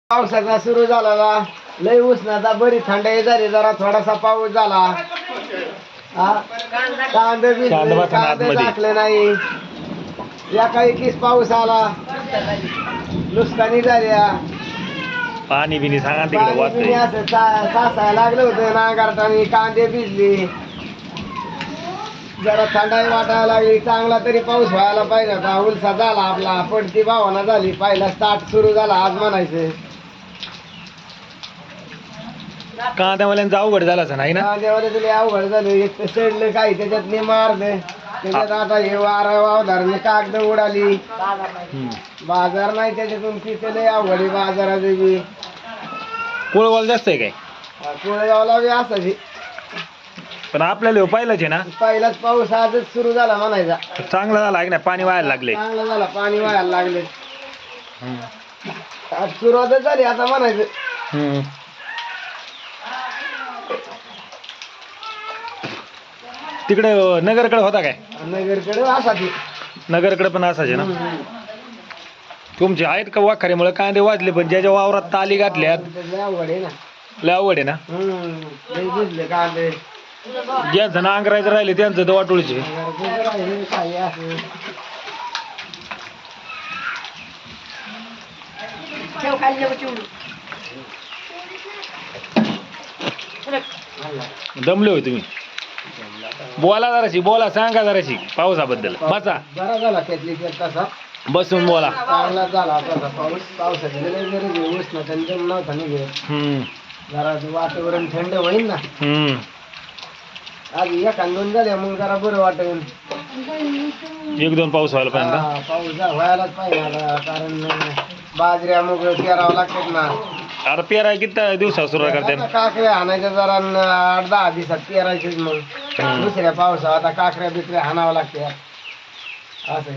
पावसाचा सुरू झाला, लय उष्णता, बरी थंडाई झाली, जरा थोडासा पाऊस झाला. कांदे टाकले नाही, या काही किस पाऊस आला, नुकसानी झाल्या. पाणी बिनी सांगा तिकडे असं सासायला लागलं होतं नांगरताना, कांदे भिजले, जरा थंडाई वाटायला लागली. चांगला तरी पाऊस व्हायला पाहिजे होता. उलसा झाला आपला, पडती भावना झाली, पहिला स्टार्ट सुरू झाला आज म्हणायचं. कांद्यावाल्यांचं अवघड झालं नाही ना. कांद्यावाले तुला अवघड झालं, एक तर सडलं काही, त्याच्यात मारलं, त्याच्यात आता हे वारा वावधारने कागद उडाली, बाजार नाही त्याच्यातून तिथे लय अवघड आहे बाजाराचं बी. कोळवाल जास्त आहे काय? कोळगावला बी असायची, पण आपल्याला पाहिलंच आहे ना. पहिलाच पाऊस आजच सुरू झाला म्हणायचा. चांगला झाला आहे ना, पाणी व्हायला लागले. चांगला झाला, पाणी व्हायला लागले. आज सुरुवातच झाली आता म्हणायचं. तिकडे नगरकडे होता काय? नगरकडे असा नगरकडे पण असाच आहे ना. तुमचे आहेत का वाखारीमुळे कांदे वाजले, पण ज्याच्या वावरात ताली घातल्यात अवघड आहे ना. लय अवघड आहे ना. लय भिजले कांदे. ज्यांचं नांगरायचं राहिले त्यांचं तर वाटोळीचे. दमले होय तुम्ही. बोला जराशी, बोला, सांगा जराशी पावसाबद्दल. बसा, बरा झाला त्यातली तसा, बसून बोला. चांगला झाला तसा पाऊस. पावसाची गरज आहे, उष्णता नव्हता निघत. जरा वातावरण थंड होईल ना. आज एखाद दोन झाल्या मग जरा बरं वाटेल. एक दोन पाऊस व्हायला पाहिजे. पाऊस व्हायलाच पाहिजे आता, कारण बाजऱ्या मग पेरावं लागतात ना. आता पेराय किती दिवसात सुरुवात करते? काकड्या आणायच्या जरा 8-10 दिवसात पेरायचे, मग दुसऱ्या पावसात आता काकड्या बिकड्या हाणावं लागते असं.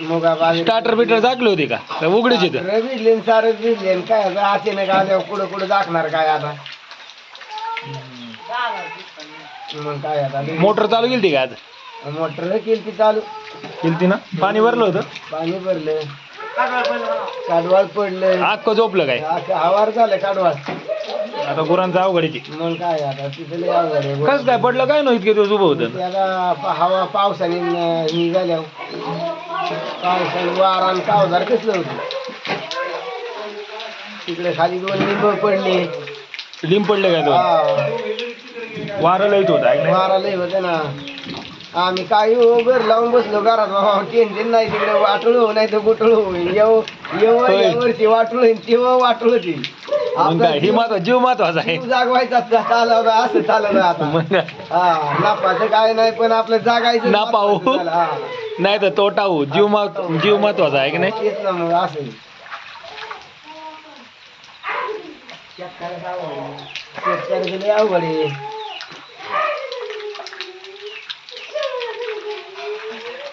मग स्टार्टर बिटर दाखले होते का उघडीच भिजले सारं भिजले, काय असे नाही का कुठं कुठं दाखणार काय आता. मग काय आता मोटर चालू केली का आज? मोटर केली चालू केली ना. पाणी भरलं होतं, पाणी भरलं, काडवाळ पडलं, अख्खं झोपलं काय? हवार झालं काडवाळ. आता गुरांचं अवघडीची. मग काय आता तिथे लय अवघड आहे. कसं काय पडलं काय ना इतके दिवस उभं होतं? आता हवा पावसाने ही झाल्यावर, पावसाने वारा कावदार कसलं होतं. तिकडे खाली 2 लिंब पडले. लिंब पडले काय? वारं लईत होतं. वारा लय होते ना. आम्ही काही घर लावून बसलो घरात, बाबा टेन्शन नाही. तिकडे वाटुळ हो नाही तर गुटुळ होईल. वर्षी वाटुळ होईल तेव्हा वाटुळ होईल. ही जीव महत्वाचा आहे. जागवायचा चालवलं असं चालवलं आता. नापाचं काय नाही, पण आपलं जागायचं. नापाऊ नाही तर तोटा होऊ. जीव महत्वाचा आहे की नाही. तेच ना, मग असं शेतकऱ्याला अवघड आहे.